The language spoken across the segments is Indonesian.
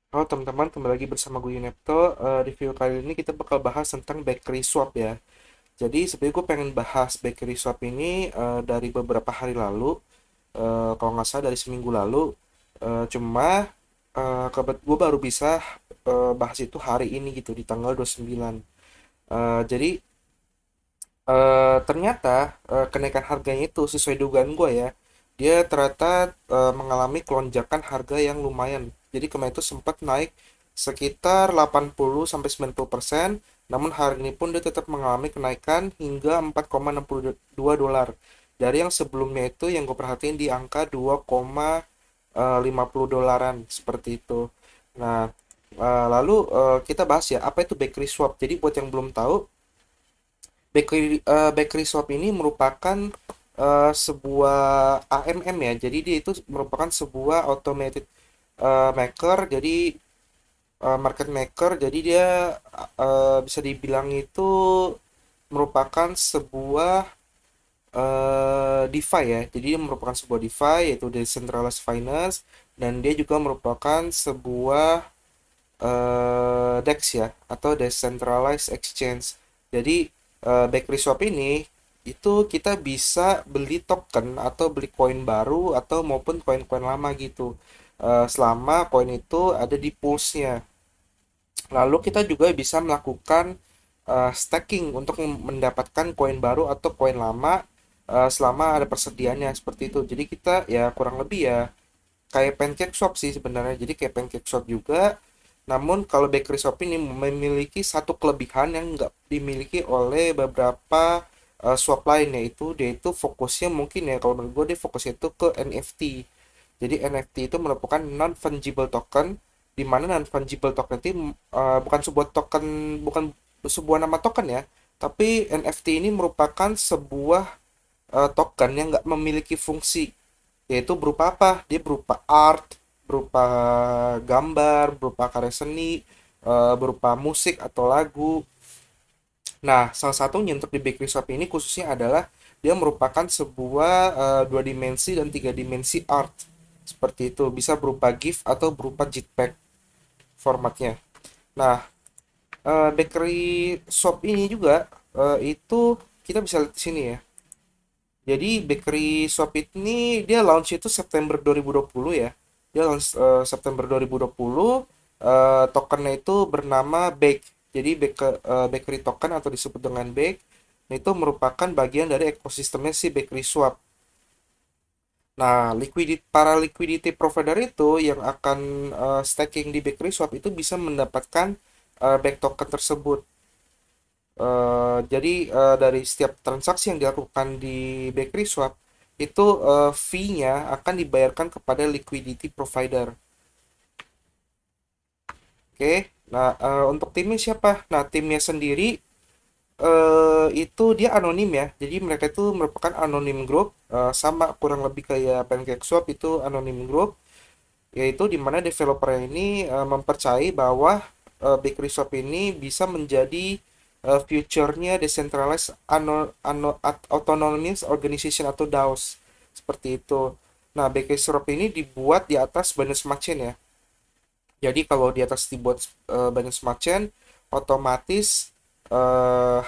Halo teman-teman, kembali lagi bersama gue Yunepto. Review kali ini kita bakal bahas tentang bakery swap ya. Jadi sebenarnya gue pengen bahas bakery swap ini dari beberapa hari lalu, kalau nggak salah dari seminggu lalu. Cuma gue baru bisa bahas itu hari ini gitu di tanggal 29. Jadi ternyata kenaikan harganya itu sesuai dugaan gue ya. Dia ternyata mengalami kelonjakan harga yang lumayan. Jadi kemarin itu sempat naik sekitar 80 sampai 90%, namun hari ini pun dia tetap mengalami kenaikan hingga 4,62 dolar. Dari yang sebelumnya itu yang gue perhatiin di angka 2,50 dolaran seperti itu. Nah, lalu kita bahas ya apa itu bakery swap. Jadi buat yang belum tahu, bakery swap ini merupakan sebuah AMM ya. Jadi dia itu merupakan sebuah automated maker. Jadi market maker. Jadi dia bisa dibilang itu merupakan sebuah DeFi ya. Jadi dia merupakan sebuah DeFi yaitu decentralized finance, dan dia juga merupakan sebuah DEX ya, atau decentralized exchange. Jadi bakery swap ini itu kita bisa beli token atau beli koin baru atau maupun koin-koin lama gitu. Selama koin itu ada di poolsnya. Lalu kita juga bisa melakukan staking untuk mendapatkan koin baru atau koin lama selama ada persediaannya seperti itu. Jadi kita ya kurang lebih ya kayak pancake shop sih sebenarnya. Jadi kayak pancake shop juga, namun kalau bakery shop ini memiliki satu kelebihan yang nggak dimiliki oleh beberapa shop lain, yaitu dia itu fokusnya mungkin ya, kalau menurut gue dia fokusnya itu ke NFT. Jadi NFT itu merupakan non fungible token, di mana non fungible token itu bukan sebuah token, bukan sebuah nama token ya, tapi NFT ini merupakan sebuah token yang nggak memiliki fungsi, yaitu berupa apa? Dia berupa art, berupa gambar, berupa karya seni, berupa musik atau lagu. Nah, salah satunya untuk di bakery shop ini khususnya adalah dia merupakan sebuah dua dimensi dan tiga dimensi art. Seperti itu, bisa berupa GIF atau berupa JPEG formatnya. Nah, bakery shop ini juga itu kita bisa lihat di sini ya. Jadi bakery shop ini dia launch itu September 2020 ya. Dia launch September 2020. Tokennya itu bernama Bake. Jadi bakery token atau disebut dengan Bake. Nah, itu merupakan bagian dari ekosistemnya si bakery swap. Nah, para liquidity provider itu yang akan staking di bakery swap itu bisa mendapatkan Bake token tersebut. Jadi dari setiap transaksi yang dilakukan di bakery swap itu fee-nya akan dibayarkan kepada liquidity provider. Oke, nah untuk timnya siapa? Nah, timnya sendiri itu dia anonim ya. Jadi mereka itu merupakan anonim group, sama kurang lebih kayak PancakeSwap itu anonim group, yaitu di mana developer ini mempercayai bahwa bakery swap ini bisa menjadi future-nya decentralized autonomous organization atau DAOs seperti itu. Nah, bakery swap ini dibuat di atas Binance Smart Chain ya. Jadi kalau di atas dibuat Binance Smart Chain, otomatis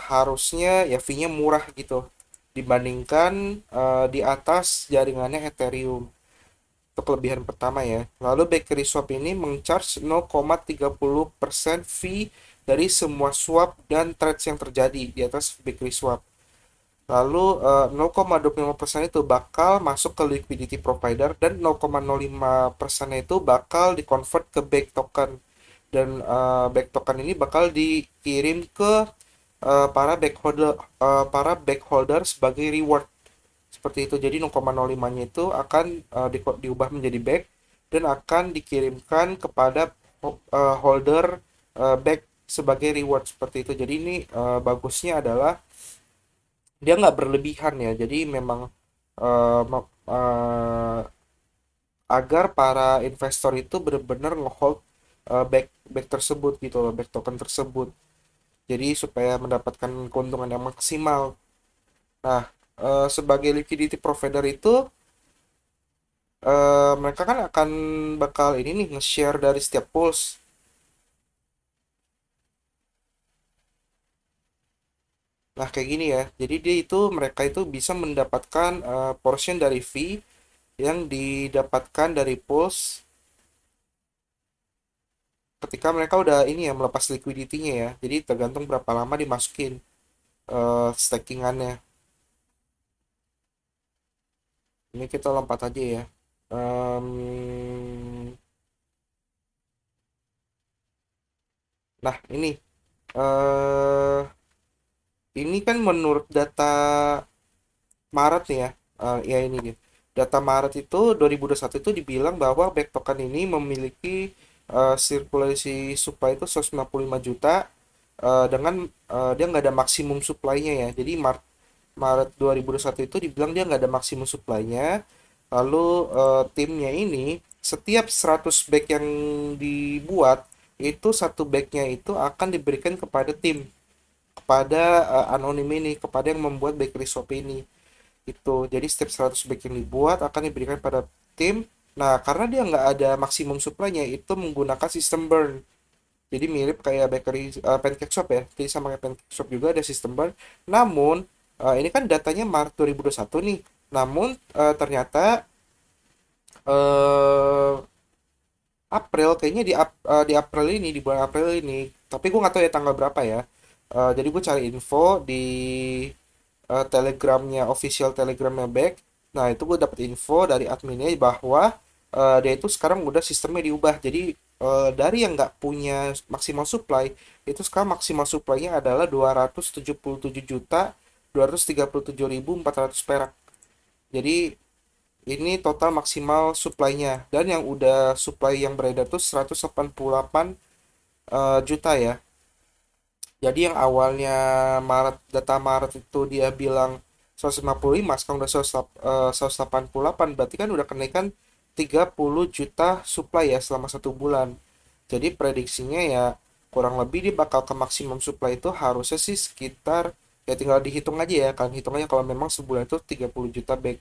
harusnya ya fee-nya murah gitu dibandingkan di atas jaringannya Ethereum. Itu kelebihan pertama ya. Lalu bakery swap ini mengcharge 0,30% fee dari semua swap dan trades yang terjadi di atas bakery swap. Lalu 0,25% itu bakal masuk ke liquidity provider, dan 0,05% itu bakal dikonvert ke Bake token. Dan Bake token ini bakal dikirim ke para backholder sebagai reward seperti itu. Jadi 0,05-nya itu akan diubah menjadi back dan akan dikirimkan kepada holder back sebagai reward seperti itu. Jadi ini bagusnya adalah dia nggak berlebihan ya. Jadi memang eh, agar para investor itu benar-benar ngehold back tersebut gitu loh, back token tersebut. Jadi supaya mendapatkan keuntungan yang maksimal. Nah, sebagai liquidity provider itu Mereka kan akan bakal ini nih nge-share dari setiap pools. Nah, kayak gini ya. Jadi dia itu mereka itu bisa mendapatkan portion dari fee yang didapatkan dari pools ketika mereka udah ini ya melepas liquidity-nya ya. Jadi tergantung berapa lama dimasukin stakingannya. Ini kita lompat aja ya. Em, nah, eh ini kan menurut data Maret nih ya. Ya ini dia. Data Maret itu 2021 itu dibilang bahwa back token ini memiliki sirkulasi supply itu 155 juta dengan dia nggak ada maksimum supply-nya ya. Jadi Maret 2021 itu dibilang dia nggak ada maksimum supply-nya. Lalu timnya ini setiap 100 bag yang dibuat itu satu bagnya itu akan diberikan kepada tim, kepada anonim ini, kepada yang membuat bakery shop ini. Itu jadi setiap 100 bag yang dibuat akan diberikan pada tim. Nah, karena dia nggak ada maksimum supply-nya, itu menggunakan sistem burn. Jadi mirip kayak bakery pancake shop ya. Jadi sama kayak pancake shop juga ada sistem burn. Namun ini kan datanya Maret 2021 nih. Namun ternyata eh April kayaknya di April ini, di bulan April ini. Tapi gue nggak tahu ya tanggal berapa ya. Jadi gue cari info di telegramnya, official telegramnya Back. Nah, itu gue dapet info dari adminnya bahwa dia itu sekarang udah sistemnya diubah. Jadi dari yang nggak punya maksimal supply, itu sekarang maksimal supply-nya adalah 277.237.400 perak. Jadi ini total maksimal supply-nya. Dan yang udah supply yang beredar tuh 188 juta ya. Jadi yang awalnya data Maret itu dia bilang 155, sekarang udah 188, berarti kan udah kenaikan 30 juta supply ya selama 1 bulan. Jadi prediksinya ya kurang lebih dia bakal ke maksimum supply itu harusnya sih sekitar, ya tinggal dihitung aja ya, kan hitung aja kalau memang sebulan itu 30 juta bag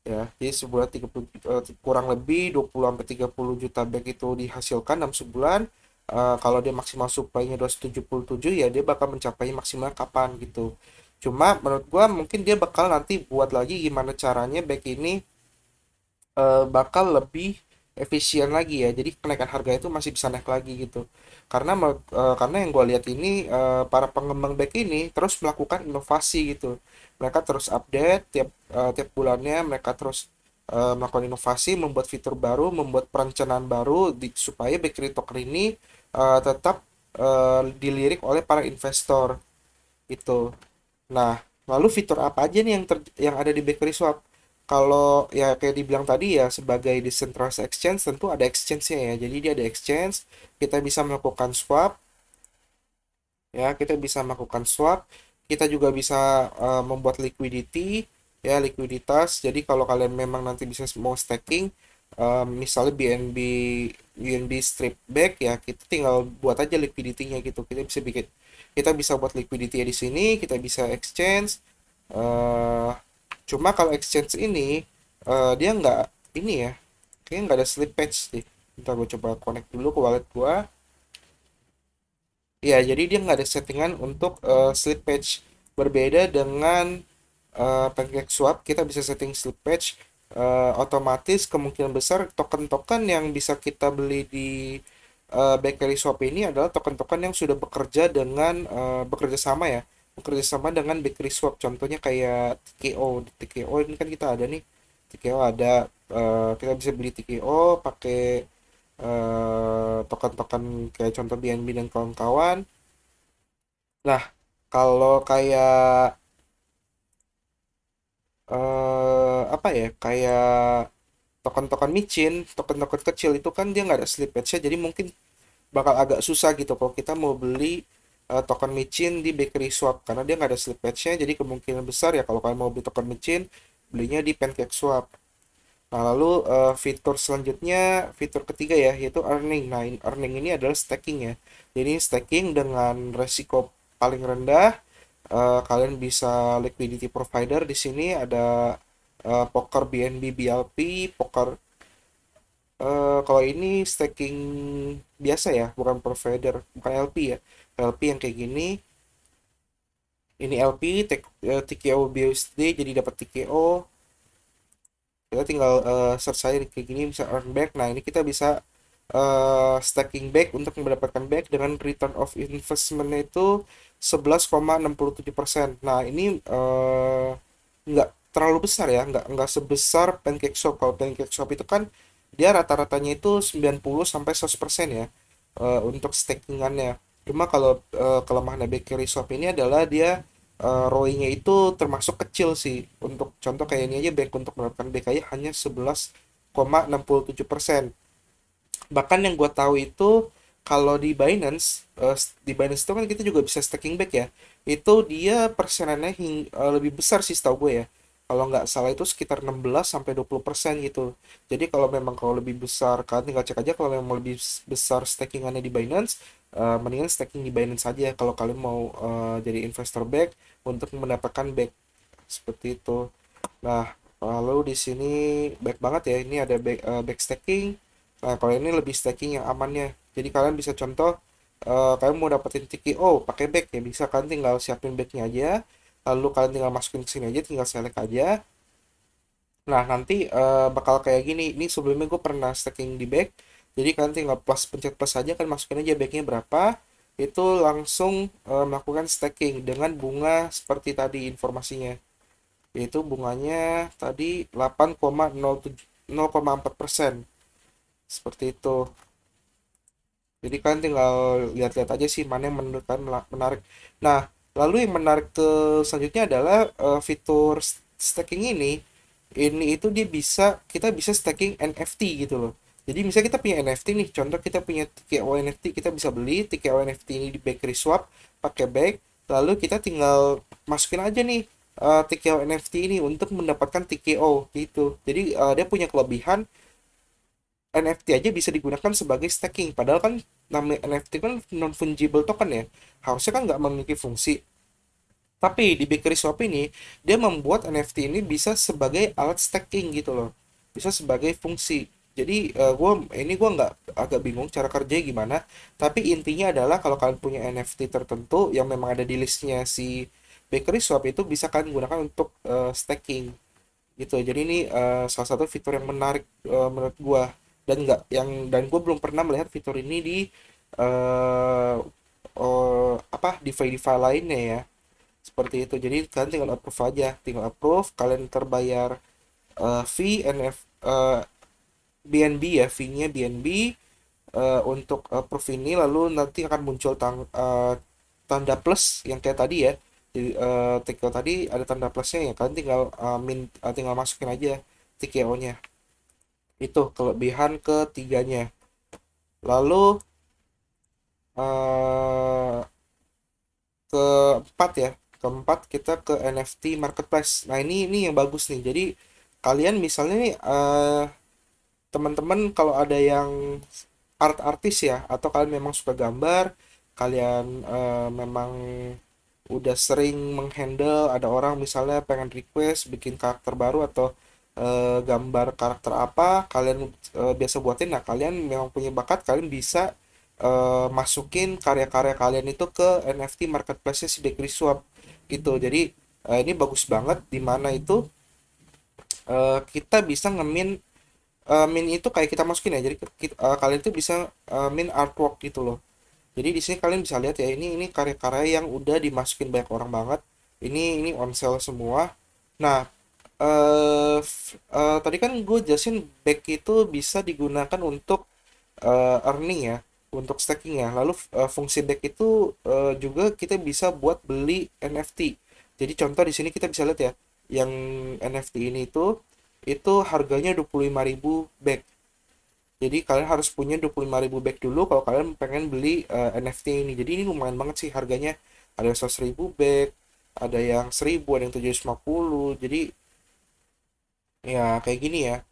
ya. Jadi sebulan 30 kurang lebih 20 sampai 30 juta bag itu dihasilkan dalam sebulan. Kalau dia maksimal supply-nya 277 ya dia bakal mencapai maksimal kapan gitu. Cuma menurut gua mungkin dia bakal nanti buat lagi gimana caranya bag ini bakal lebih efisien lagi ya. Jadi kenaikan harga itu masih bisa naik lagi gitu. Karena yang gue lihat ini para pengembang back ini terus melakukan inovasi gitu. Mereka terus update tiap bulannya, mereka terus melakukan inovasi, membuat fitur baru, membuat perencanaan baru supaya bakery token ini tetap dilirik oleh para investor gitu. Nah, lalu fitur apa aja nih yang ada di Bakery Swap? Kalau ya kayak dibilang tadi ya sebagai decentralized exchange tentu ada exchange-nya ya. Jadi dia ada exchange, kita bisa melakukan swap ya, kita bisa melakukan swap, kita juga bisa membuat liquidity ya, likuiditas. Jadi kalau kalian memang nanti bisa mau staking misalnya BNB strip back ya, kita tinggal buat aja liquidity-nya gitu. Kita bisa buat liquidity di sini, kita bisa exchange. eh Cuma kalau exchange ini dia nggak ini ya, kayaknya nggak ada slippage deh. Ntar gue coba connect dulu ke wallet gua. Ya, jadi dia nggak ada settingan untuk slippage. Berbeda dengan PancakeSwap, kita bisa setting slippage otomatis. Kemungkinan besar token-token yang bisa kita beli di Bakery Swap ini adalah token-token yang sudah bekerja sama ya, bekerja sama dengan Bakery Swap. Contohnya kayak TKO. Di TKO ini kan kita ada nih. TKO ada, kita bisa beli TKO pakai token-token kayak contoh BNB dan kawan-kawan. Nah, kalau kayak apa ya, kayak token-token micin, token-token kecil itu kan dia nggak ada slippage-nya, jadi mungkin bakal agak susah gitu kalau kita mau beli token micin di Bakery Swap karena dia nggak ada slippage-nya. Jadi kemungkinan besar ya kalau kalian mau beli token micin, belinya di Pancake Swap. Nah, lalu fitur selanjutnya, fitur ketiga ya, yaitu earning. Nah, earning ini adalah staking ya. Jadi staking dengan resiko paling rendah. Kalian bisa liquidity provider di sini ada Poker BNB BLP, Poker kalau ini staking biasa ya, bukan provider, bukan LP ya. LP yang kayak gini, ini LP, TKO BUSD, jadi dapat TKO. Kita tinggal search aja kayak gini bisa earn back. Nah, ini kita bisa stacking back untuk mendapatkan back dengan return of investment itu 11,67%. Nah, ini nggak terlalu besar ya, nggak sebesar PancakeSwap. Kalau PancakeSwap itu kan dia rata-ratanya itu 90 sampai 100% ya untuk stakingannya. Cuma kalau kelemahan Bakery Swap ini adalah dia ROI-nya itu termasuk kecil sih. Untuk contoh kayak ini aja back untuk mendapatkan back aja hanya 11,67%. Bahkan yang gue tahu itu kalau di Binance itu kan kita juga bisa staking back ya. Itu dia persenannya lebih besar sih setahu gue ya. Kalau nggak salah itu sekitar 16 sampai 20% gitu. Jadi kalau memang kalau lebih besar, kalian tinggal cek aja kalau memang lebih besar stakingannya di Binance, mendingan staking di Binance aja kalau kalian mau jadi investor back untuk mendapatkan back seperti itu. Nah, lalu di sini baik banget ya, ini ada back stacking. Nah, kalau ini lebih stacking yang amannya. Jadi kalian bisa contoh, kalian mau dapetin TKO pakai back ya, bisa kalian tinggal siapin backnya aja. Lalu kalian tinggal masukin ke sini aja, tinggal select aja. Nah, nanti bakal kayak gini. Ini sebelumnya gue pernah stacking di back. Jadi kalian tinggal plus pencet plus aja kan masukin aja backnya berapa. Itu langsung melakukan stacking dengan bunga seperti tadi informasinya, yaitu bunganya tadi 8,04%, seperti itu. Jadi kalian tinggal lihat-lihat aja sih mana yang menurut kalian menarik. Nah, lalu yang menarik ke selanjutnya adalah fitur staking ini itu dia bisa, kita bisa staking NFT gitu loh. Jadi misalnya kita punya NFT nih, contoh kita punya TKO NFT, kita bisa beli TKO NFT ini di Bakery Swap pakai bag, lalu kita tinggal masukin aja nih TKO NFT ini untuk mendapatkan TKO gitu. Jadi dia punya kelebihan, NFT aja bisa digunakan sebagai staking. Padahal kan namanya NFT kan non fungible token ya. Harusnya kan nggak memiliki fungsi. Tapi di Bakery Swap ini dia membuat NFT ini bisa sebagai alat staking gitu loh. Bisa sebagai fungsi. Jadi gua nggak agak bingung cara kerjanya gimana. Tapi intinya adalah kalau kalian punya NFT tertentu yang memang ada di listnya si Bakery Swap itu bisa kalian gunakan untuk staking gitu. Jadi ini salah satu fitur yang menarik menurut gua, dan gue belum pernah melihat fitur ini di eh apa DeFi lainnya ya, seperti itu. Jadi kalian tinggal approve aja, tinggal approve, kalian terbayar fee NF BNB ya, fee-nya BNB untuk approve ini, lalu nanti akan muncul tanda plus yang kayak tadi ya. Jadi TKO tadi ada tanda plusnya ya, kalian tinggal tinggal masukin aja TKO-nya. Itu kelebihan ketiganya. Lalu eh keempat ya, keempat kita ke NFT marketplace. Nah, ini yang bagus nih. Jadi kalian misalnya nih teman-teman kalau ada yang artis ya, atau kalian memang suka gambar, kalian memang udah sering menghandle ada orang misalnya pengen request bikin karakter baru atau gambar karakter apa kalian biasa buatin. Nah, kalian memang punya bakat, kalian bisa masukin karya-karya kalian itu ke NFT marketplace si Bakery Swap gitu. Jadi ini bagus banget di mana itu kita bisa min itu kayak kita masukin ya. Jadi kalian itu bisa min artwork gitu loh. Jadi di sini kalian bisa lihat ya, ini karya-karya yang udah dimasukin banyak orang banget. Ini on sale semua. Nah, tadi kan gue jelasin back itu bisa digunakan untuk earning ya, untuk staking ya. Lalu fungsi back itu juga kita bisa buat beli NFT. Jadi contoh di sini kita bisa lihat ya, yang NFT ini itu harganya 25.000 back. Jadi kalian harus punya 25.000 back dulu kalau kalian pengen beli NFT ini. Jadi ini lumayan banget sih harganya. Ada yang 100.000 back, ada yang 1.000, ada yang 750. Jadi ya kayak gini ya.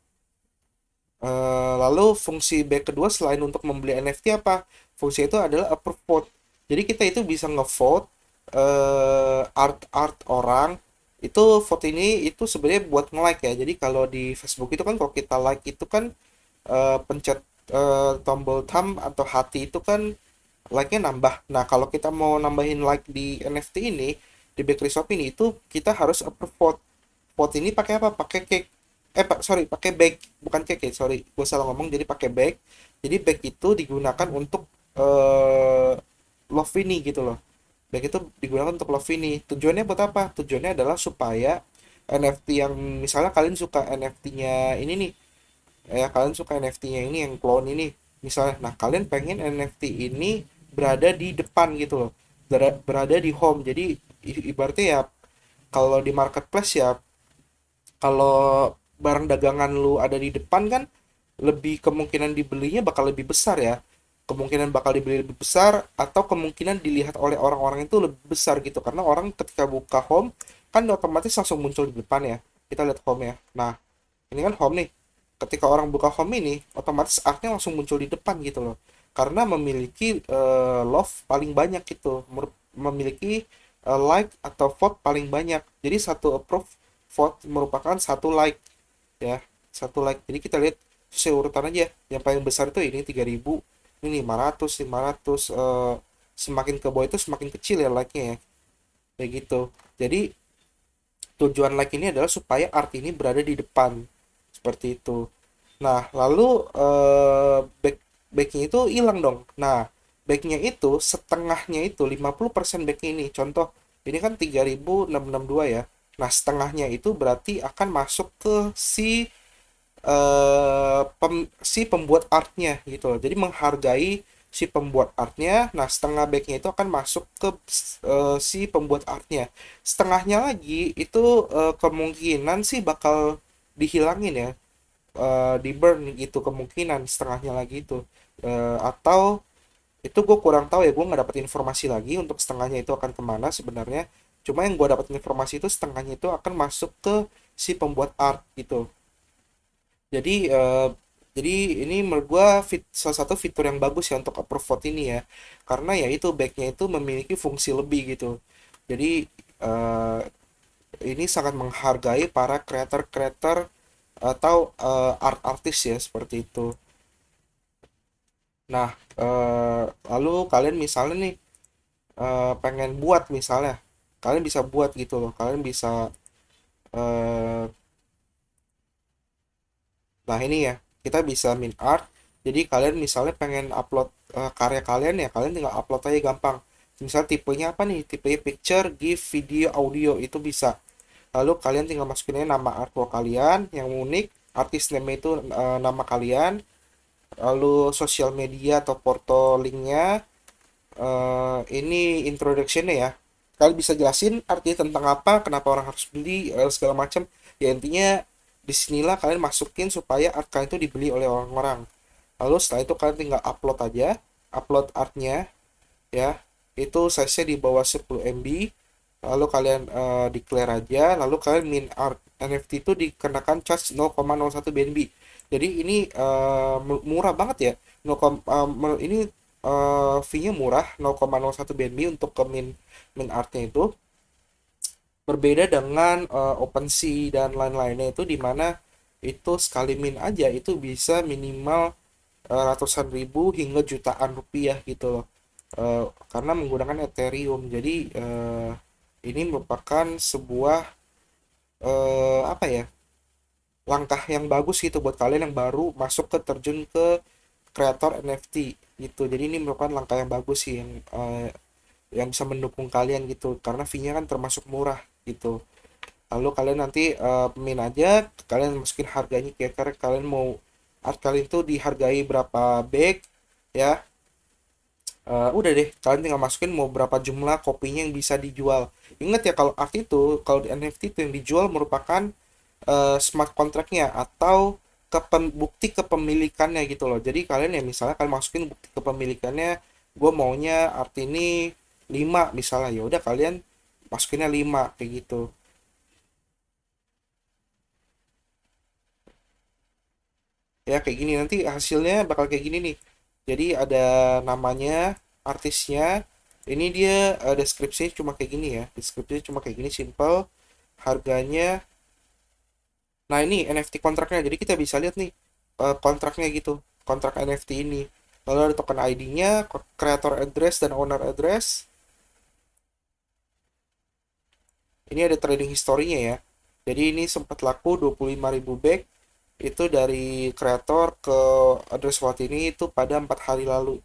Lalu fungsi back kedua selain untuk membeli NFT apa? Fungsi itu adalah approve vote. Jadi kita itu bisa ngevote art-art orang itu vote ini itu sebenarnya buat nge-like ya. Jadi kalau di Facebook itu kan kalau kita like itu kan pencet tombol thumb atau hati itu kan like-nya nambah. Nah, kalau kita mau nambahin like di NFT ini, di Bakery Shop ini itu kita harus approve vote. Vote ini pakai apa? Pakai cake. Pak, sorry, pakai bake, bukan cake ya, sorry. Gue salah ngomong, jadi pakai bake. Jadi bake itu digunakan untuk love ini gitu loh. Bake itu digunakan untuk love ini. Tujuannya buat apa? Tujuannya adalah supaya NFT yang misalnya kalian suka NFT-nya ini nih, ya kalian suka NFT-nya ini yang clone ini misalnya, nah kalian pengen NFT ini berada di depan gitu loh, berada di home. Jadi ibaratnya ya kalau di marketplace ya, kalau barang dagangan lu ada di depan kan lebih kemungkinan dibelinya bakal lebih besar ya, kemungkinan bakal dibeli lebih besar atau kemungkinan dilihat oleh orang-orang itu lebih besar gitu, karena orang ketika buka home kan otomatis langsung muncul di depan ya. Kita lihat home ya, nah ini kan home nih, ketika orang buka home ini otomatis artnya langsung muncul di depan gitu loh, karena memiliki love paling banyak gitu, memiliki like atau vote paling banyak. Jadi satu approve vote merupakan satu like ya, satu like. Jadi kita lihat sesuai urutan aja, yang paling besar itu ini 3.000, ini 500 500, semakin ke bawah itu semakin kecil ya like-nya ya, kayak gitu. Jadi tujuan like ini adalah supaya art ini berada di depan seperti itu. Nah, lalu backnya itu hilang dong. Nah, backnya itu setengahnya itu 50% backnya ini. Contoh, ini kan 3.662 ya. Nah, setengahnya itu berarti akan masuk ke si pembuat artnya gitu loh. Jadi menghargai si pembuat artnya. Nah, setengah backnya itu akan masuk ke si pembuat artnya. Setengahnya lagi itu kemungkinan sih bakal dihilangin ya, di burn gitu, kemungkinan setengahnya lagi itu. Atau itu gue kurang tahu ya, gue nggak dapat informasi lagi untuk setengahnya itu akan kemana sebenarnya. Cuma yang gue dapat informasi itu setengahnya itu akan masuk ke si pembuat art gitu. Jadi jadi ini menurut gua salah satu fitur yang bagus ya untuk approve vote ini ya, karena ya itu backnya itu memiliki fungsi lebih gitu. Jadi eh, ini sangat menghargai para creator-creator atau art artis ya seperti itu. Nah, lalu kalian misalnya nih pengen buat misalnya, kalian bisa buat gitu loh, kalian bisa eh, nah ini ya, kita bisa min art. Jadi kalian misalnya pengen upload karya kalian ya, kalian tinggal upload aja gampang. Misal tipenya apa nih? Tipenya picture, GIF, video, audio itu bisa. Lalu kalian tinggal masukin aja nama artwork kalian yang unik, artis name itu nama kalian, lalu sosial media atau porto linknya. Ini introductionnya ya. Kalian bisa jelasin artinya tentang apa, kenapa orang harus beli, segala macam. Ya intinya disinilah kalian masukin supaya art kalian itu dibeli oleh orang-orang. Lalu setelah itu kalian tinggal upload aja, upload artnya ya. Itu size-nya di bawah 10 MB. Lalu kalian declare aja, lalu kalian min art NFT itu dikenakan charge 0,01 BNB. Jadi ini murah banget ya. 0, ini fee-nya murah, 0,01 BNB untuk ke min artnya itu. Berbeda dengan OpenSea dan lain-lainnya itu, dimana itu sekali min aja itu bisa minimal ratusan ribu hingga jutaan rupiah gitu loh. Karena menggunakan Ethereum. Jadi ini merupakan sebuah apa ya, langkah yang bagus gitu buat kalian yang baru masuk ke terjun ke kreator NFT gitu. Jadi ini merupakan langkah yang bagus sih yang bisa mendukung kalian gitu, karena fee-nya kan termasuk murah gitu. Lalu kalian nanti min aja, kalian masukin harganya, kira-kira kalian mau art kalian tuh dihargai berapa bag ya. Udah deh, kalian tinggal masukin mau berapa jumlah kopinya yang bisa dijual. Ingat ya, kalau art itu, kalau di NFT itu yang dijual merupakan smart contract-nya atau bukti kepemilikannya gitu loh. Jadi kalian ya misalnya kalian masukin bukti kepemilikannya, gue maunya art ini 5 misalnya, ya udah kalian masukinnya 5 kayak gitu. Ya kayak gini nanti hasilnya bakal kayak gini nih. Jadi ada namanya, artisnya, ini dia deskripsinya cuma kayak gini ya, deskripsinya cuma kayak gini, simple. harganya. Nah, ini NFT kontraknya. Jadi kita bisa lihat nih kontraknya gitu. Kontrak NFT ini. Lalu ada token ID-nya, creator address dan owner address. Ini ada trading historinya ya. Jadi ini sempat laku 25.000 back itu dari kreator ke address wallet ini itu pada 4 hari lalu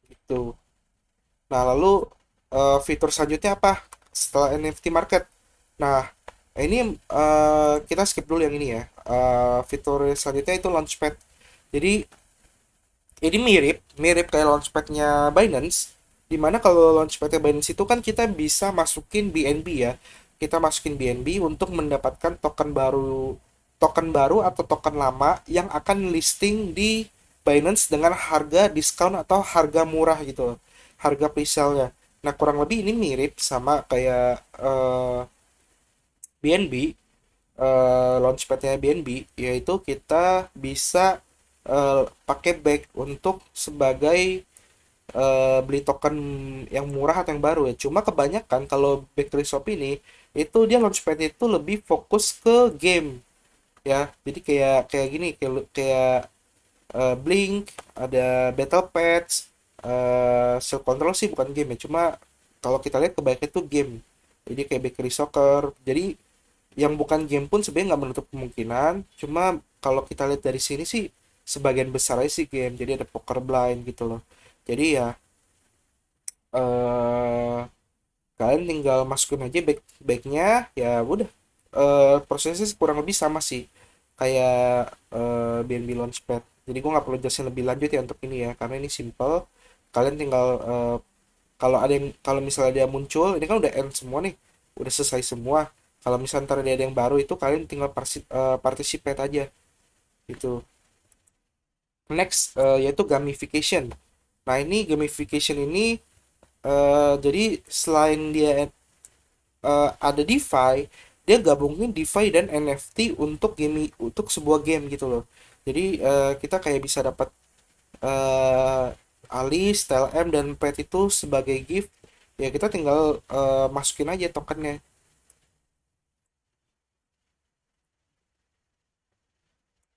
gitu. Nah, lalu fitur selanjutnya apa setelah NFT market? Nah, ini kita skip dulu yang ini ya. Fitur selanjutnya itu launchpad. Jadi ini mirip mirip kayak launchpadnya Binance. Dimana kalau launchpadnya Binance itu kan kita bisa masukin BNB ya. Kita masukin BNB untuk mendapatkan token baru atau token lama yang akan listing di Binance dengan harga diskon atau harga murah gitu, harga presale-nya. Nah, kurang lebih ini mirip sama kayak BNB, launchpadnya BNB, yaitu kita bisa pakai back untuk sebagai beli token yang murah atau yang baru ya. Cuma kebanyakan kalau Bakery Shop ini itu dia launchpad itu lebih fokus ke game ya. Jadi kayak kayak gini kayak Blink, ada Battle Pets, Self Control sih bukan game ya. Cuma kalau kita lihat kebanyakan itu game. Jadi kayak Bakery Soccer. Jadi yang bukan game pun sebenarnya nggak menutup kemungkinan. Cuma kalau kita lihat dari sini sih sebagian besar aja sih game. Jadi ada poker blind gitu loh. Jadi ya eh kalian tinggal masukin aja backnya ya udah. Prosesnya kurang lebih sama sih kayak BNB Launchpad. Jadi gue nggak perlu jelasin lebih lanjut ya untuk ini ya karena ini simple. Kalian tinggal kalau misalnya dia muncul ini kan udah end semua nih, udah selesai semua. Kalau misalnya ntar dia ada yang baru itu kalian tinggal participate aja gitu. Next yaitu gamification. Nah, ini gamification ini jadi selain dia ada DeFi, dia gabungin DeFi dan NFT untuk sebuah game gitu loh. Jadi kita kayak bisa dapat eh Alice, TLM dan Pet itu sebagai gift. Ya kita tinggal masukin aja tokennya.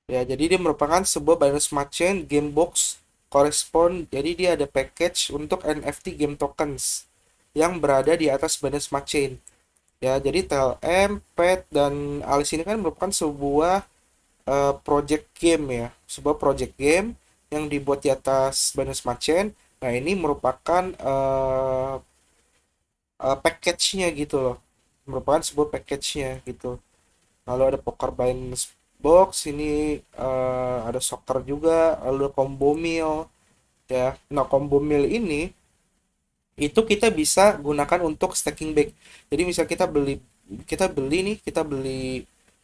Ya, jadi dia merupakan sebuah Binance Smart Chain game box correspond. Jadi dia ada package untuk NFT game tokens yang berada di atas Binance Smart Chain. Ya, jadi TLM, Pet dan Alice ini kan merupakan sebuah project game ya, sebuah project game yang dibuat di atas Binance Smart Chain. Nah, ini merupakan package-nya gitu loh, merupakan sebuah package-nya gitu. Lalu ada Poker Binance Box ini, ada soccer juga, lalu ada combo meal ya. Nah, combo meal ini itu kita bisa gunakan untuk stacking bag. Jadi misal kita beli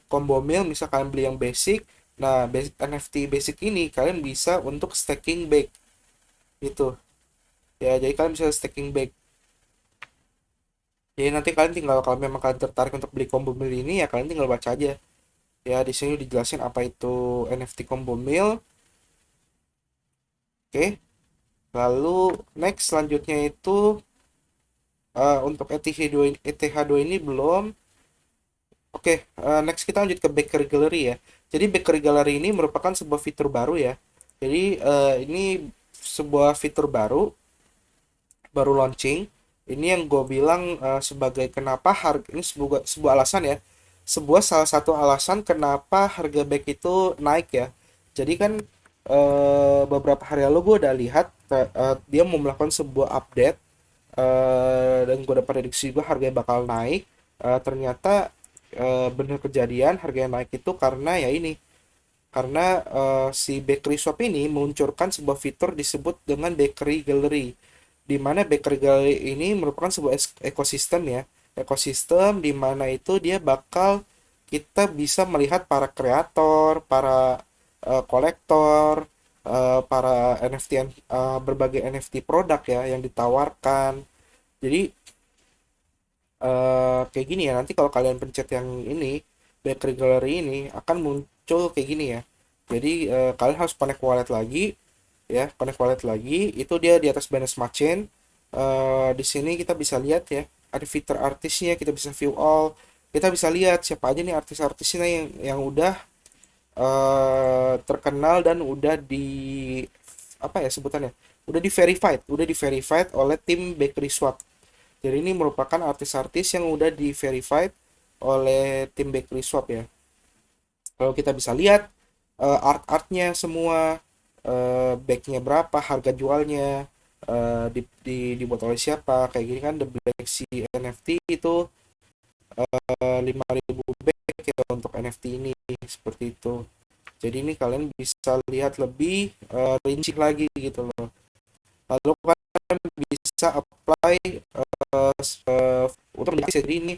combo meal, misalkan beli yang basic. Nah, NFT basic ini kalian bisa untuk stacking bag gitu ya. Jadi kalian bisa stacking bag. Jadi nanti kalian tinggal kalau memang kalian tertarik untuk beli combo meal ini ya kalian tinggal baca aja. Ya, di sini dijelasin apa itu NFT combo meal. Oke. Lalu next selanjutnya itu untuk ETH2 ini belum. Oke, next kita lanjut ke Bakery Gallery ya. Jadi Bakery Gallery ini merupakan sebuah fitur baru ya. Jadi ini sebuah fitur baru, baru launching. Ini yang gue bilang sebagai kenapa harga ini sebuah alasan ya. Sebuah salah satu alasan kenapa harga bag itu naik ya. Jadi kan beberapa hari lalu gue udah lihat dia mau melakukan sebuah update dan gue udah prediksi juga harganya bakal naik. Ternyata bener kejadian harganya naik itu karena ya ini, karena si Bakery Shop ini meluncurkan sebuah fitur disebut dengan Bakery Gallery, di mana Bakery Gallery ini merupakan sebuah ekosistem ya, ekosistem di mana itu dia bakal kita bisa melihat para kreator, para kolektor, para NFT, berbagai NFT produk ya yang ditawarkan. Jadi kayak gini ya, nanti kalau kalian pencet yang ini Bakery Gallery ini akan muncul kayak gini ya. Jadi kalian harus connect wallet lagi ya, connect wallet lagi itu dia di atas Binance Smart Chain. Di sini kita bisa lihat ya, ada fitur artisnya, kita bisa view all, kita bisa lihat siapa aja nih artis-artisnya yang udah terkenal dan udah di apa ya sebutannya, udah di verified oleh tim Bakery Swap. Jadi ini merupakan artis-artis yang udah di verified oleh tim Bakery Swap ya. Kalau kita bisa lihat art-artnya semua, backnya berapa, harga jualnya, dibuat oleh siapa, kayak gini kan. The Black Sea NFT itu 5.000 back ya untuk NFT ini, seperti itu. Jadi ini kalian bisa lihat lebih rinci lagi gitu loh. Lalu kalian bisa apply untuk menjadi, jadi ini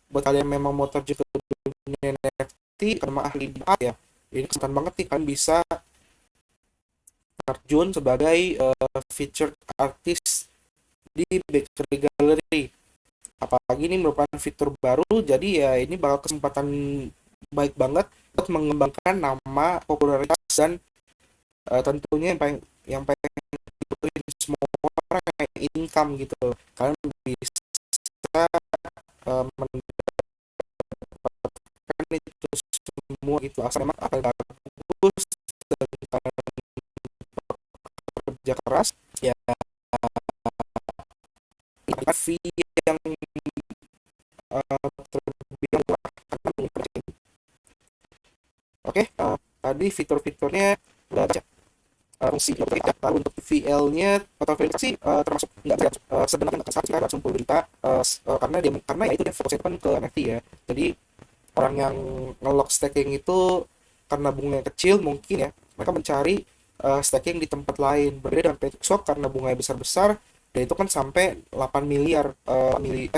buat kalian memang mau terjun ke dunia NFT karena ahli di art ya, ini kesempatan banget nih kalian bisa terjun sebagai featured artist di Bakery Gallery. Apalagi ini merupakan fitur baru, jadi ya ini bakal kesempatan baik banget buat mengembangkan nama, popularitas, dan tentunya yang paling dibutuhin semua orang, income gitu. Kalian bisa mendapatkan itu semua gitu asal memang akan bagus dan kalian kerja keras ya, fee yang terbilang murah karena oke. Tadi fitur-fiturnya udah baca, fungsi lalu untuk VL-nya atau verifikasi termasuk nggak berat, sebenarnya nggak kesal sekitar 90 juta, karena ya itu dia fokusnya kan ke NFT ya. Jadi orang yang nge-lock staking itu karena bunganya kecil mungkin ya, mereka mencari staking di tempat lain, berbeda dengan PancakeSwap karena bunganya besar-besar, dan itu kan sampai 8 miliar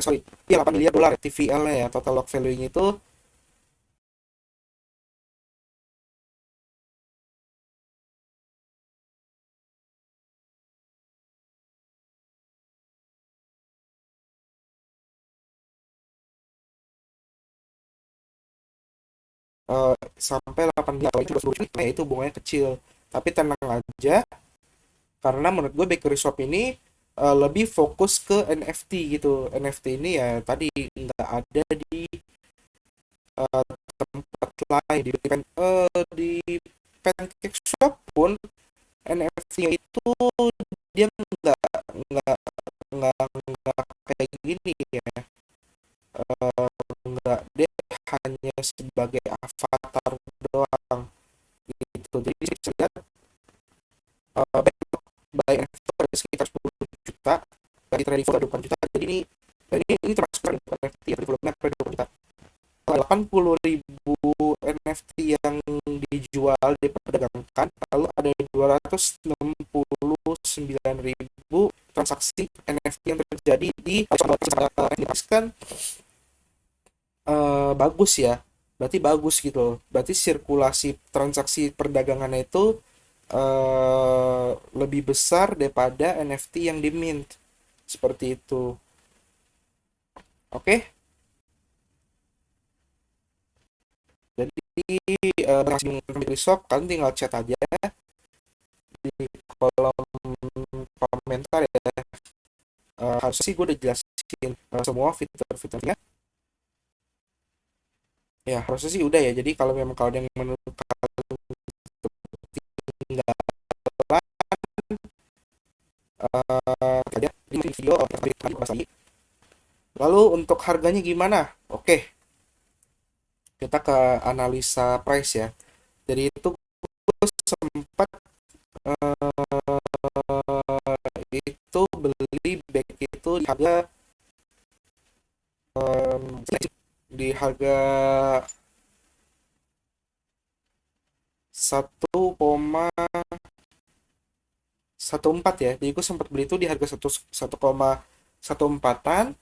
sorry, iya 8 miliar dolar TVL-nya ya, total lock value-nya itu. Sampai 8 miliar, kalau itu 20 juta ya itu bunganya kecil. Tapi tenang aja, karena menurut gue Bakery Shop ini lebih fokus ke NFT gitu. NFT ini ya tadi nggak ada di tempat lain, di Pancake Shop pun NFT-nya itu dia nggak nggak nggak kayak gini ya. Nggak, dia hanya sebagai avatar doang gitu. Jadi bisa lihat by NFT ada sekitar 10 juta, dari trading flow ada 20 juta. Jadi ini termasuk NFT ya, trading flow-nya 20 juta. 80.000 NFT yang dijual, diperdagangkan, lalu ada 269.000 transaksi NFT yang terjadi di kan. Bagus ya, berarti bagus gitu loh, berarti sirkulasi transaksi perdagangannya itu lebih besar daripada NFT yang di mint, seperti itu. Oke. Jadi dengan shop kalian tinggal chat aja di kolom komentar ya. Harusnya sih gue udah jelasin semua fitur-fiturnya ya, harusnya sih udah ya. Jadi kalau memang kalau yang menurut kalian tinggal aja di video lagi. Lalu untuk harganya gimana? Oke, kita ke analisa price ya. Jadi itu gue sempat itu beli bag itu di harga di harga 1,14 ya. Jadi gue sempat beli itu di harga 1,14-an.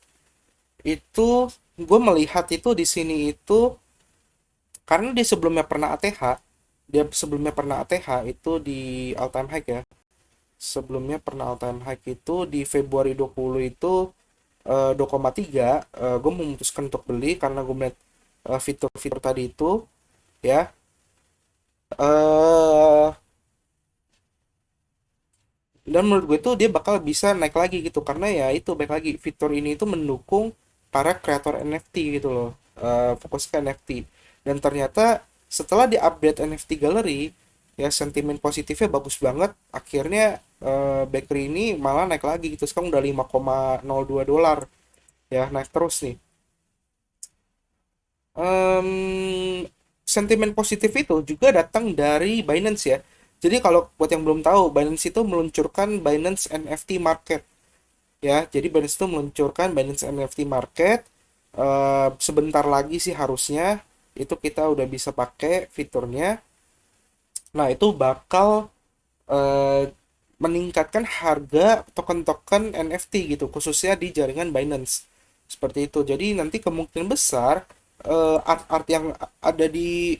Itu gue melihat itu di sini itu karena dia sebelumnya pernah ATH itu di all time high ya. Sebelumnya pernah all time high itu di Februari 20 itu 2,3. Gue memutuskan untuk beli karena gue melihat fitur-fitur tadi itu ya. eh Dan menurut gue tuh dia bakal bisa naik lagi gitu karena ya itu baik lagi fitur ini itu mendukung para kreator NFT gitu loh. Fokus ke NFT. Dan ternyata setelah di-update NFT Gallery ya sentimen positifnya bagus banget. Akhirnya Bakery ini malah naik lagi gitu. Sekarang udah 5,02 dolar ya, naik terus nih. Sentimen positif itu juga datang dari Binance ya. Jadi kalau buat yang belum tahu, Binance itu meluncurkan Binance NFT Market ya. Jadi Binance itu meluncurkan Binance NFT Market. Sebentar lagi sih harusnya itu kita udah bisa pakai fiturnya. Nah, itu bakal eh, meningkatkan harga token-token NFT gitu, khususnya di jaringan Binance. Seperti itu. Jadi nanti kemungkinan besar art-art yang ada di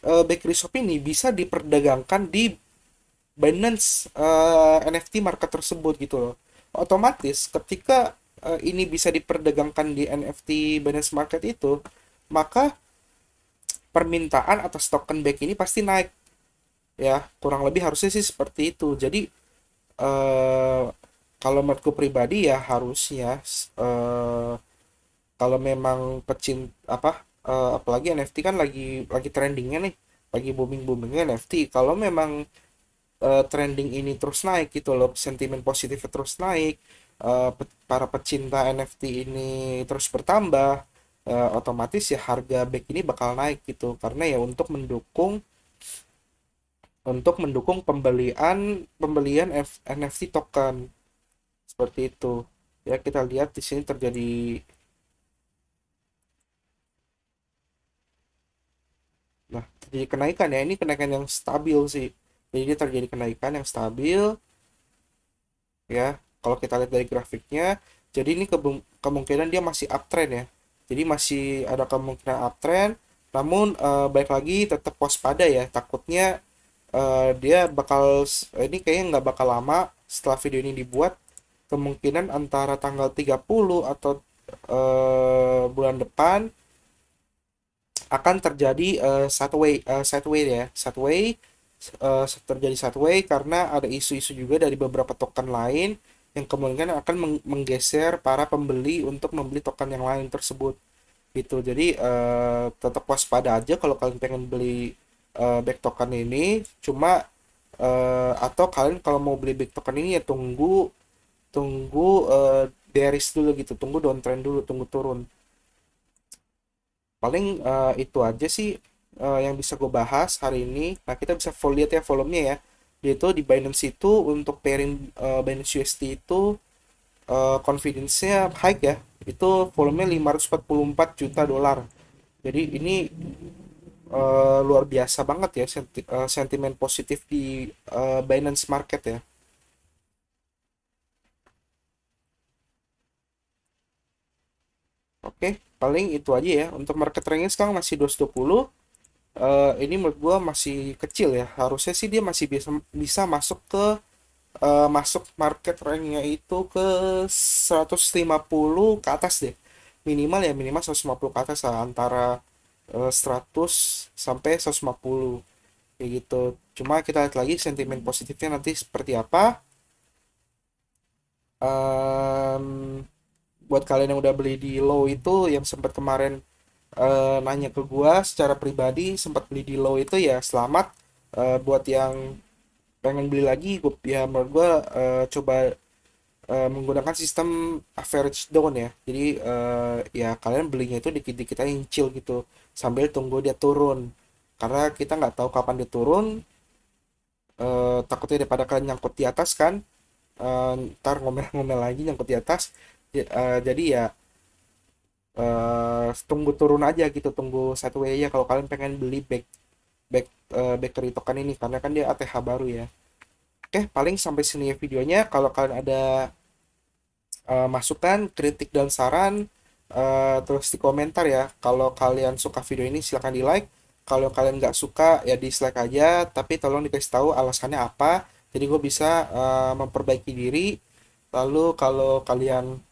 Bakery Shop ini bisa diperdagangkan di Binance NFT market tersebut gitu loh. Otomatis ketika ini bisa diperdagangkan di NFT Binance Market itu, maka permintaan atas token Bake ini pasti naik ya. Kurang lebih harusnya sih seperti itu. Jadi eh kalau menurutku pribadi ya harusnya eh kalau memang apa apalagi NFT kan lagi trendingnya nih, lagi booming boomingnya NFT. Kalau memang trending ini terus naik gitu loh, sentimen positifnya terus naik, para pecinta NFT ini terus bertambah, otomatis ya harga back ini bakal naik gitu karena ya untuk mendukung pembelian pembelian NFT token seperti itu. Ya kita lihat di sini terjadi. Nah, terjadi kenaikan ya. Ini kenaikan yang stabil sih. Jadi dia terjadi kenaikan yang stabil ya. Kalau kita lihat dari grafiknya, jadi ini kemungkinan dia masih uptrend ya. Jadi masih ada kemungkinan uptrend. Namun baik lagi tetap waspada ya. Takutnya dia ini kayaknya nggak bakal lama setelah video ini dibuat. Kemungkinan antara tanggal 30 atau bulan depan akan terjadi sideway ya, terjadi sideway karena ada isu-isu juga dari beberapa token lain yang kemungkinan akan menggeser para pembeli untuk membeli token yang lain tersebut gitu. Jadi tetap waspada aja kalau kalian pengen beli back token ini. Cuma atau kalian kalau mau beli back token ini ya tunggu tunggu bearish dulu gitu, tunggu downtrend dulu, tunggu turun. Paling itu aja sih yang bisa gue bahas hari ini. Nah, kita bisa lihat ya volumenya ya. Dia itu di Binance itu untuk pairing Binance USD itu confidence-nya high ya. Itu volumenya 544 juta dolar. Jadi ini luar biasa banget ya sentimen positif di Binance Market ya. Oke, paling itu aja ya. Untuk market ranknya sekarang masih 220. Ini menurut gua masih kecil ya. Harusnya sih dia masih bisa bisa masuk market ranknya itu ke 150 ke atas deh. Minimal ya minimal 150 ke atas lah, antara 100 sampai 150 kayak gitu. Cuma kita lihat lagi sentimen positifnya nanti seperti apa. Em, Buat kalian yang udah beli di low itu yang sempat kemarin nanya ke gua secara pribadi sempat beli di low itu ya selamat. Buat yang pengen beli lagi ya menurut gua coba menggunakan sistem average down ya. Jadi ya kalian belinya itu dikit-dikit aja nyicil gitu sambil tunggu dia turun. Karena kita nggak tahu kapan dia turun, takutnya daripada kalian nyangkut di atas kan, ntar ngomel-ngomel lagi nyangkut di atas. Jadi ya tunggu turun aja gitu, tunggu satu way aja kalau kalian pengen beli back bakery token ini karena kan dia ATH baru ya. Oke, paling sampai sini ya videonya. Kalau kalian ada masukan, kritik dan saran, terus di komentar ya. Kalau kalian suka video ini silahkan di like. Kalau kalian nggak suka ya dislike aja. Tapi tolong dikasih tahu alasannya apa. Jadi gue bisa memperbaiki diri. Lalu kalau kalian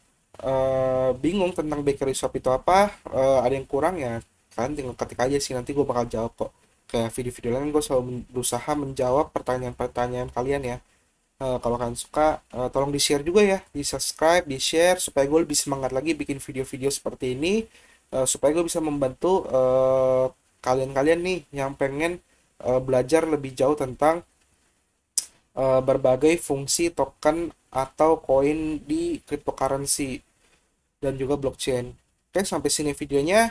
bingung tentang bakery shop itu apa, ada yang kurang ya, kalian tinggal ketik aja sih. Nanti gue bakal jawab kok. Kayak video-video lain gue selalu berusaha menjawab pertanyaan-pertanyaan kalian ya. Kalau kalian suka, tolong di-share juga ya, di-subscribe, di-share supaya gue lebih semangat lagi bikin video-video seperti ini, supaya gue bisa membantu kalian-kalian nih yang pengen belajar lebih jauh tentang berbagai fungsi token atau koin di cryptocurrency dan juga blockchain. Oke, sampai sini videonya.